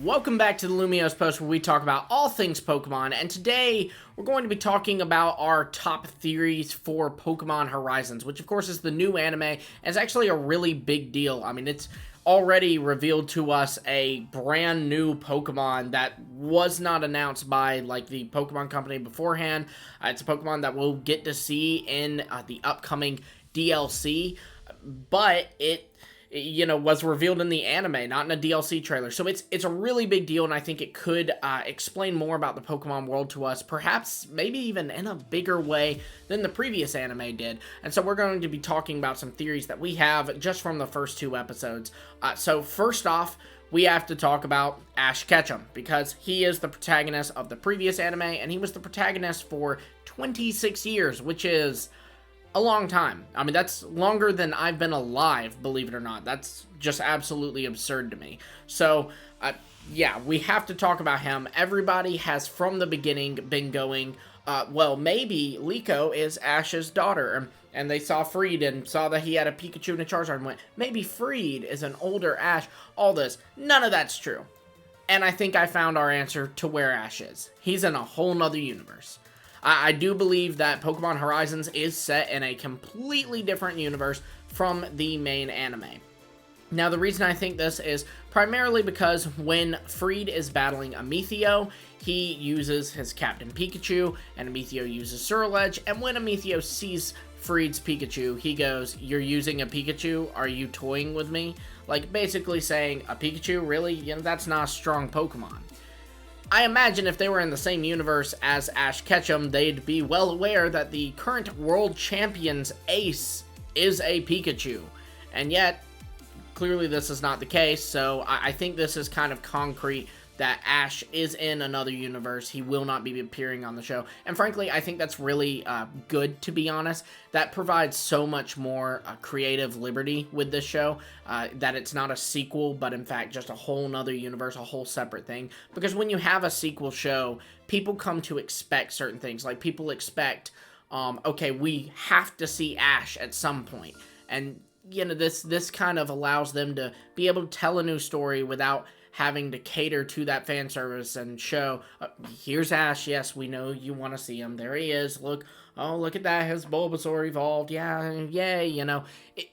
Welcome back to the Lumiose Post, where we talk about all things Pokemon, and today we're going to be talking about our top theories for Pokemon Horizons, which of course is the new anime, and it's actually a really big deal. I mean, it's already revealed to us a brand new Pokemon that was not announced by like the Pokemon company beforehand. It's a Pokemon that we'll get to see in the upcoming DLC, but it was revealed in the anime, not in a DLC trailer. So it's a really big deal, and I think it could explain more about the Pokemon world to us, perhaps maybe even in a bigger way than the previous anime did. And so we're going to be talking about some theories that we have just from the first two episodes. So first off, we have to talk about Ash Ketchum, because he is the protagonist of the previous anime, and he was the protagonist for 26 years, which is a long time. I mean, that's longer than I've been alive, believe it or not. That's just absolutely absurd to me. So, yeah, we have to talk about him. Everybody has, from the beginning, been going, well, maybe Liko is Ash's daughter. And they saw Freed and saw that he had a Pikachu and a Charizard and went, maybe Freed is an older Ash. All this. None of that's true. And I think I found our answer to where Ash is. He's in a whole nother universe. I do believe that Pokemon Horizons is set in a completely different universe from the main anime. Now, the reason I think this is primarily because when Freed is battling Amicio, he uses his Captain Pikachu, and Amicio uses Surledge, and when Amicio sees Freed's Pikachu, he goes, "You're using a Pikachu? Are you toying with me?" Like, basically saying, a Pikachu? Really? That's not a strong Pokemon. I imagine if they were in the same universe as Ash Ketchum, they'd be well aware that the current world champion's ace is a Pikachu. And yet, clearly this is not the case, so I think this is kind of concrete that Ash is in another universe. He will not be appearing on the show. And frankly, I think that's really good, to be honest. That provides so much more creative liberty with this show, that it's not a sequel, but in fact just a whole nother universe, a whole separate thing. Because when you have a sequel show, people come to expect certain things. Like, people expect, okay, we have to see Ash at some point. And, this kind of allows them to be able to tell a new story without having to cater to that fan service and show, here's Ash, yes, we know you want to see him, there he is, look, oh, look at that, his Bulbasaur evolved, yeah, yay,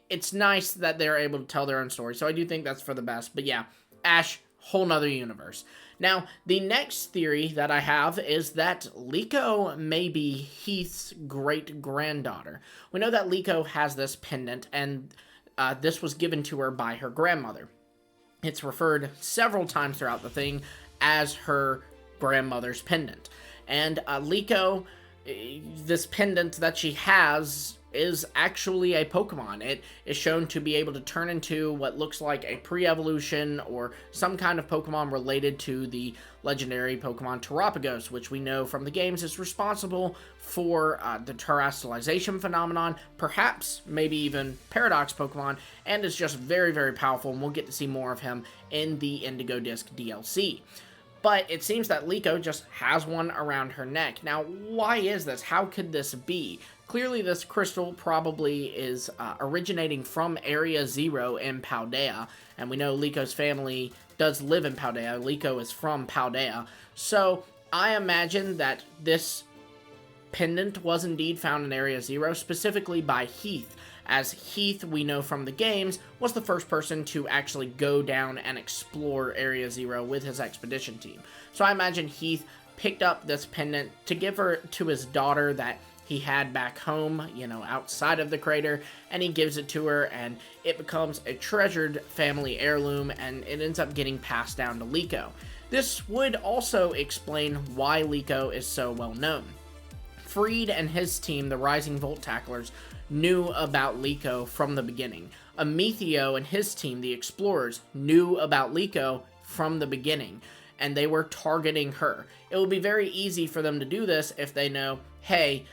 it's nice that they're able to tell their own story, so I do think that's for the best, but yeah, Ash, whole nother universe. Now, the next theory that I have is that Liko may be Heath's great-granddaughter. We know that Liko has this pendant, and this was given to her by her grandmother. It's referred several times throughout the thing as her grandmother's pendant. And Liko, this pendant that she has, is actually a Pokemon. It is shown to be able to turn into what looks like a pre-evolution or some kind of Pokemon related to the legendary Pokemon Terapagos, which we know from the games is responsible for the terastallization phenomenon, perhaps maybe even Paradox Pokemon, and is just very, very powerful, and we'll get to see more of him in the Indigo Disc DLC. But it seems that Liko just has one around her neck. Now, why is this? How could this be? Clearly, this crystal probably is originating from Area Zero in Paldea, and we know Liko's family does live in Paldea. Liko is from Paldea, so I imagine that this pendant was indeed found in Area Zero, specifically by Heath, as Heath, we know from the games, was the first person to actually go down and explore Area Zero with his expedition team. So I imagine Heath picked up this pendant to give her to his daughter that he had back home, outside of the crater, and he gives it to her, and it becomes a treasured family heirloom, and it ends up getting passed down to Liko. This would also explain why Liko is so well known. Freed and his team, the Rising Volt Tacklers, knew about Liko from the beginning. Amicio and his team, the Explorers, knew about Liko from the beginning, and they were targeting her. It would be very easy for them to do this if they know, hey,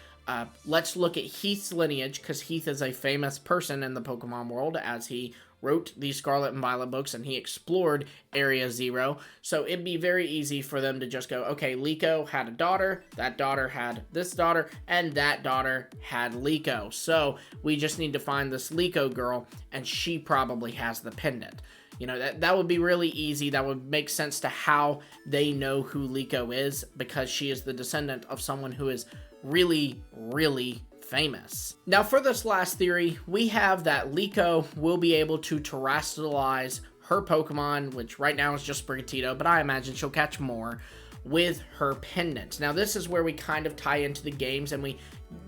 let's look at Heath's lineage, because Heath is a famous person in the Pokemon world, as he wrote the Scarlet and Violet books, and he explored Area Zero, so it'd be very easy for them to just go, okay, Liko had a daughter, that daughter had this daughter, and that daughter had Liko, so we just need to find this Liko girl, and she probably has the pendant. You know, that would be really easy. That would make sense to how they know who Liko is, because she is the descendant of someone who is really, really famous. Now, for this last theory, we have that Liko will be able to terrestrialize her Pokemon, which right now is just Sprigatito, but I imagine she'll catch more, with her pendant. Now, this is where we kind of tie into the games and we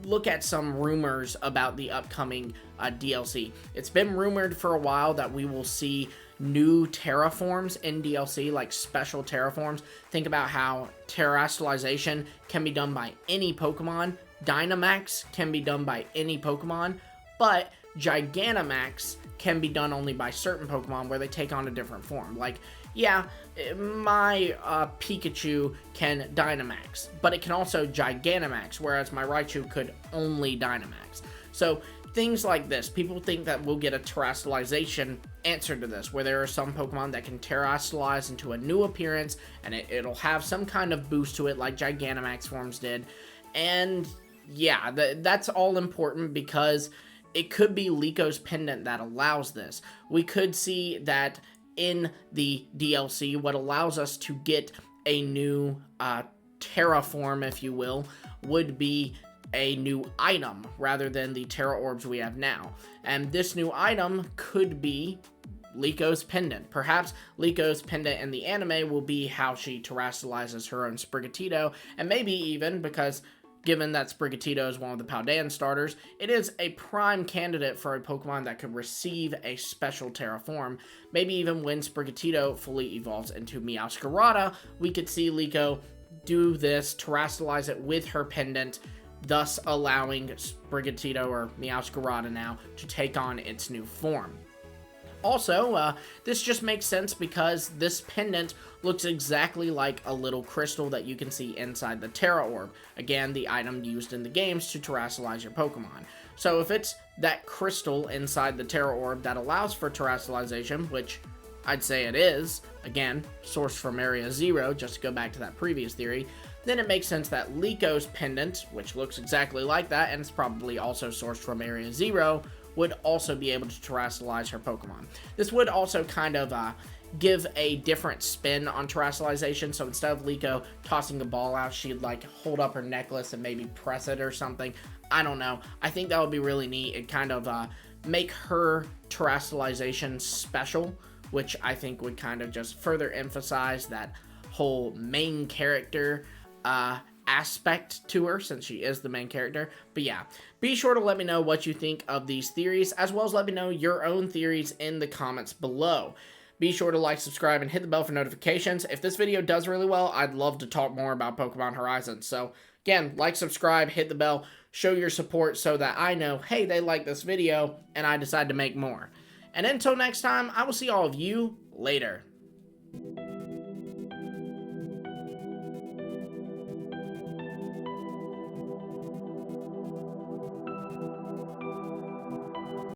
look at some rumors about the upcoming DLC. It's been rumored for a while that we will see new terraforms in DLC, like special terraforms. Think about how terrestrialization can be done by any Pokemon, Dynamax can be done by any Pokemon, but Gigantamax can be done only by certain Pokemon where they take on a different form. Like, yeah, my Pikachu can Dynamax, but it can also Gigantamax, whereas my Raichu could only Dynamax. So things like this, people think that we'll get a terrestrialization answer to this, where there are some Pokemon that can terrestrialize into a new appearance, and it'll have some kind of boost to it like Gigantamax forms did. And yeah, that's all important, because it could be Liko's pendant that allows this. We could see that in the DLC, what allows us to get a new terraform, if you will, would be a new item rather than the Terra Orbs we have now. And this new item could be Liko's pendant. Perhaps Liko's pendant in the anime will be how she terrestrializes her own Sprigatito, and maybe even, because given that Sprigatito is one of the Pendant starters, it is a prime candidate for a Pokemon that could receive a special Terra form. Maybe even when Sprigatito fully evolves into Meowscarada, we could see Liko do this, terrestrialize it with her pendant, thus allowing Sprigatito, or Meowscarada now, to take on its new form. Also, this just makes sense because this pendant looks exactly like a little crystal that you can see inside the Terra Orb. Again, the item used in the games to terrestrialize your Pokemon. So if it's that crystal inside the Terra Orb that allows for terrestrialization, which I'd say it is, again, sourced from Area 0, just to go back to that previous theory, then it makes sense that Liko's pendant, which looks exactly like that, and it's probably also sourced from Area 0, would also be able to terrestrialize her Pokemon. This would also kind of give a different spin on terrestrialization, so instead of Liko tossing the ball out, she'd like hold up her necklace and maybe press it or something. I don't know. I think that would be really neat. It kind of make her terrestrialization special, which I think would kind of just further emphasize that whole main character aspect to her, since she is the main character. But yeah, be sure to let me know what you think of these theories, as well as let me know your own theories in the comments below. Be sure to like, subscribe, and hit the bell for notifications. If this video does really well, I'd love to talk more about Pokemon Horizons. So again, like, subscribe, hit the bell, show your support so that I know, hey, they like this video, and I decide to make more. And until next time, I will see all of you later.